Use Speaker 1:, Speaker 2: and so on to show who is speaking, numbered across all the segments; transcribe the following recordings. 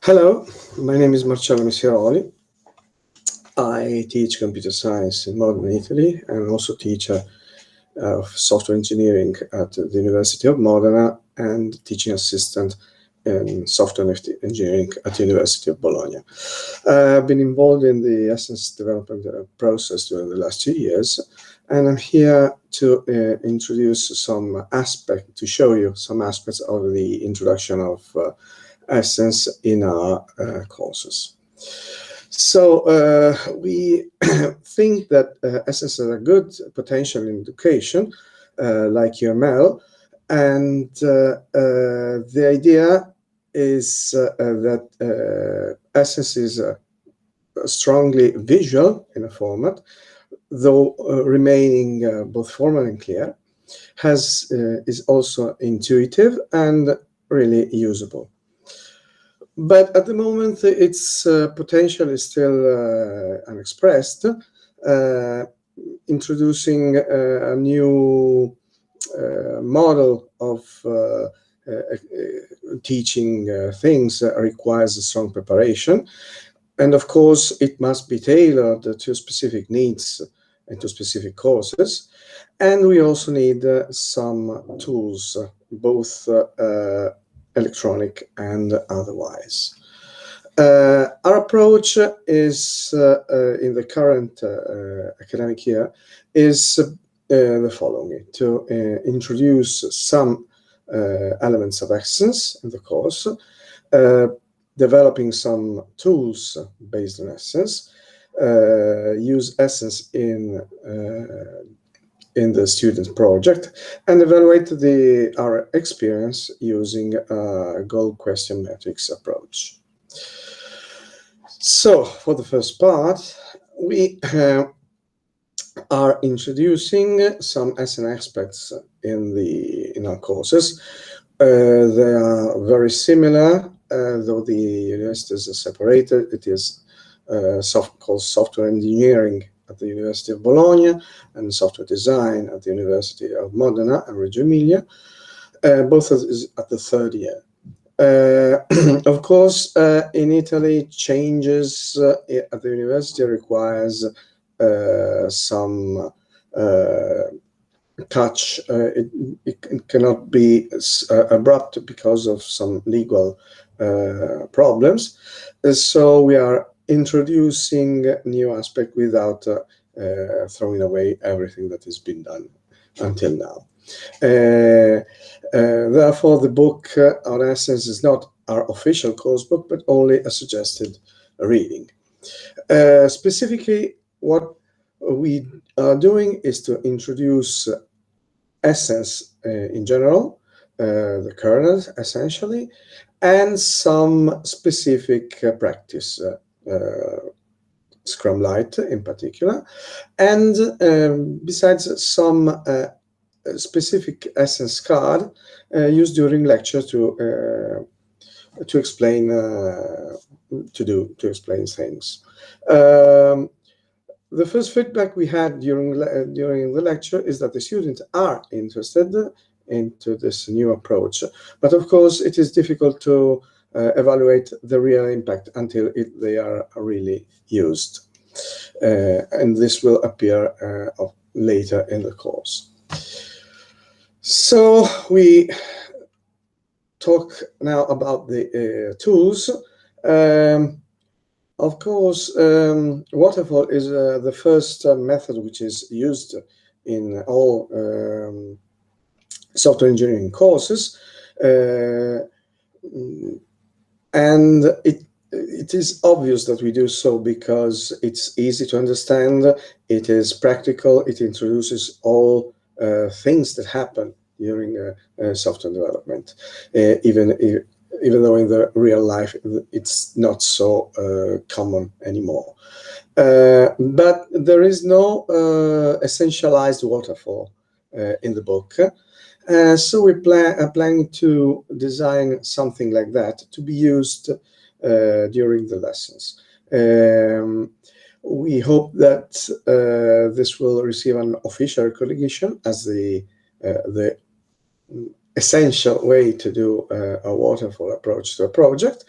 Speaker 1: Hello, my name is Marcello Missiroli. I teach computer science in Modena, Italy, and also teacher of software engineering at the University of Modena and teaching assistant in software engineering at the University of Bologna. I've been involved in the Essence development process during the last 2 years, and I'm here to show you some aspects of the introduction of Essence in our courses. So we think that Essence has a good potential in education, like UML, and the idea is that Essence is strongly visual in a format, though remaining both formal and clear, is also intuitive and really usable. But at the moment, its potential is still unexpressed, introducing a new model of teaching things requires a strong preparation. And of course, it must be tailored to specific needs and to specific courses. And we also need some tools, both electronic and otherwise. Our approach is, in the current academic year, is the following: to introduce some elements of Essence in the course, developing some tools based on Essence, use Essence in the student project, and evaluate our experience using a goal question metrics approach. So for the first part, we are introducing some Essence aspects in our courses. They are very similar, though the universities are separated. It is called software engineering at the University of Bologna and software design at the University of Modena and Reggio Emilia, both at the third year. Of course, in Italy, changes at the university requires some touch. It cannot be abrupt because of some legal problems. So we are introducing new aspect without throwing away everything that has been done until now. Therefore, the book on Essence is not our official course book, but only a suggested reading. Specifically, what we are doing is to introduce Essence in general, the kernel essentially, and some specific practice, Scrum Lite in particular, and besides some specific Essence card used during lecture to explain things. The first feedback we had during the lecture is that the students are interested into this new approach, but of course it is difficult to evaluate the real impact until they are really used, and this will appear later in the course. So we talk now about the tools. Of course, Waterfall is the first method which is used in all software engineering courses, and it is obvious that we do so because it's easy to understand, it is practical, it introduces all things that happen during software development, even though in the real life it's not so common anymore. But there is no essentialized waterfall in the book. So we are planning to design something like that to be used during the lessons. We hope that this will receive an official recognition as the essential way to do a waterfall approach to a project.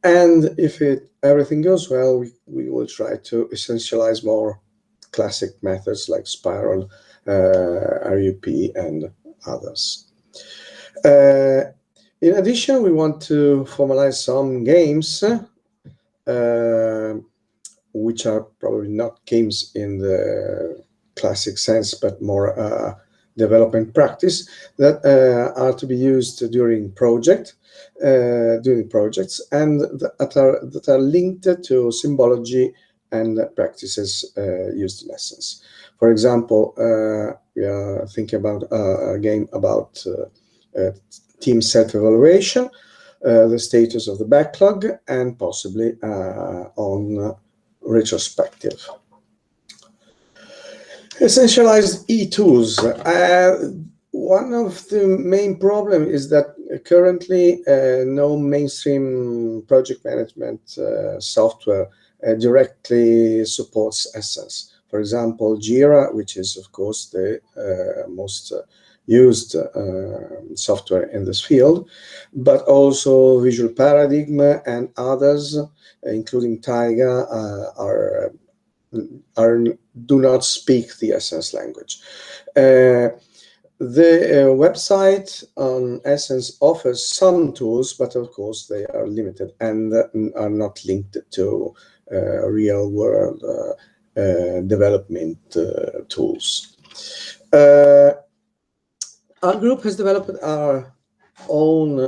Speaker 1: And if everything goes well, we will try to essentialize more classic methods like spiral, RUP, and others. In addition, we want to formalize some games, which are probably not games in the classic sense, but more development practice, that are to be used during projects, and that are linked to symbology and practices used in Essence. For example, we are thinking about a game about team self-evaluation, the status of the backlog, and possibly on retrospective. Essentialized e-tools. One of the main problems is that currently no mainstream project management software directly supports Essence. For example, Jira, which is of course the most used software in this field, but also Visual Paradigm and others, including Taiga, do not speak the Essence language. The website on Essence offers some tools, but of course they are limited and are not linked to real-world development tools. Our group has developed our own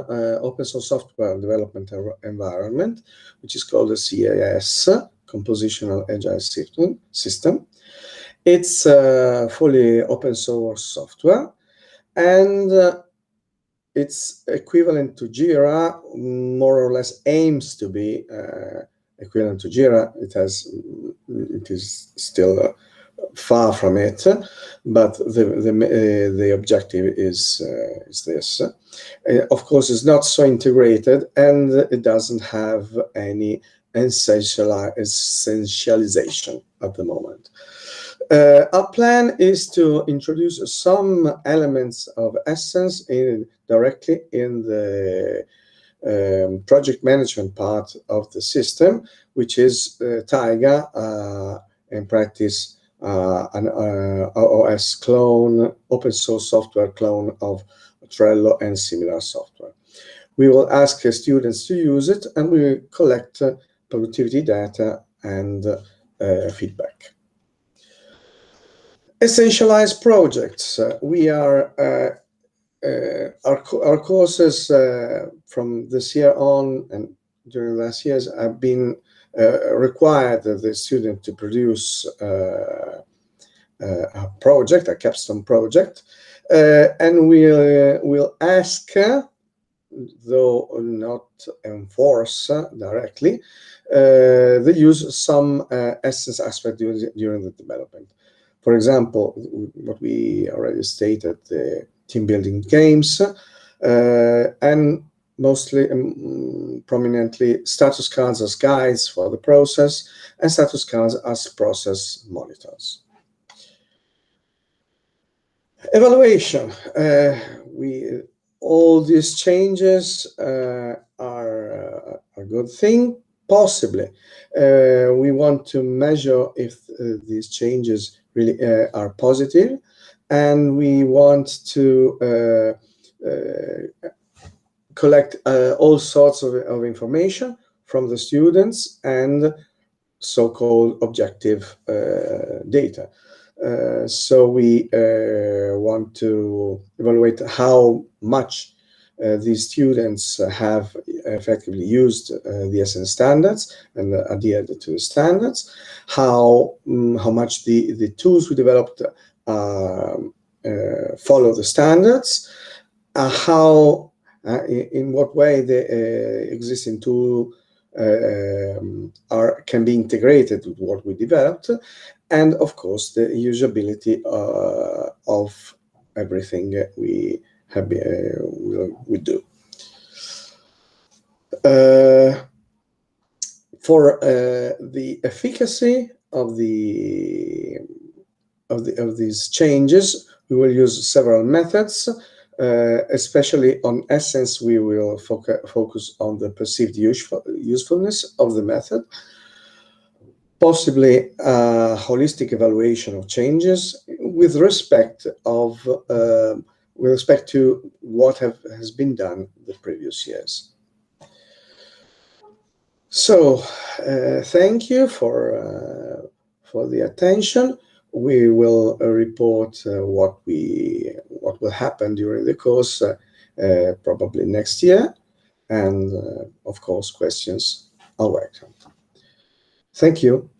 Speaker 1: open source software development environment, which is called the CAS, Compositional Agile System. It's fully open source software, and it's equivalent to Jira, more or less aims to be equivalent to Jira. It is still far from it, but the objective is this. Of course, it's not so integrated, and it doesn't have any essentialization at the moment. Our plan is to introduce some elements of Essence directly in the project management part of the system, which is Taiga, in practice an OS clone, open source software clone of Trello and similar software. We will ask students to use it, and we will collect productivity data and feedback. Essentialized projects. We are our courses from this year on and during the last years have been required the student to produce a project, a capstone project, and we'll ask, though not enforce directly, the use of some Essence aspect during the development. For example, what we already stated, the team building games, and mostly prominently status cards as guides for the process and status cards as process monitors. Evaluation. All these changes are a good thing, possibly. We want to measure if these changes really are positive, and we want to collect all sorts of information from the students and so-called objective data. So we want to evaluate how much these students have effectively used the Essence standards and adhered to the standards, how much the tools we developed follow the standards, how in what way the existing tool can be integrated with what we developed, and of course the usability of everything we do. For the efficacy of these changes, we will use several methods. Especially on Essence, we will focus on the perceived usefulness of the method, possibly a holistic evaluation of changes with respect to what has been done the previous years. So, thank you for the attention. We will report what will happen during the course, probably next year, and of course, questions are welcome. Thank you.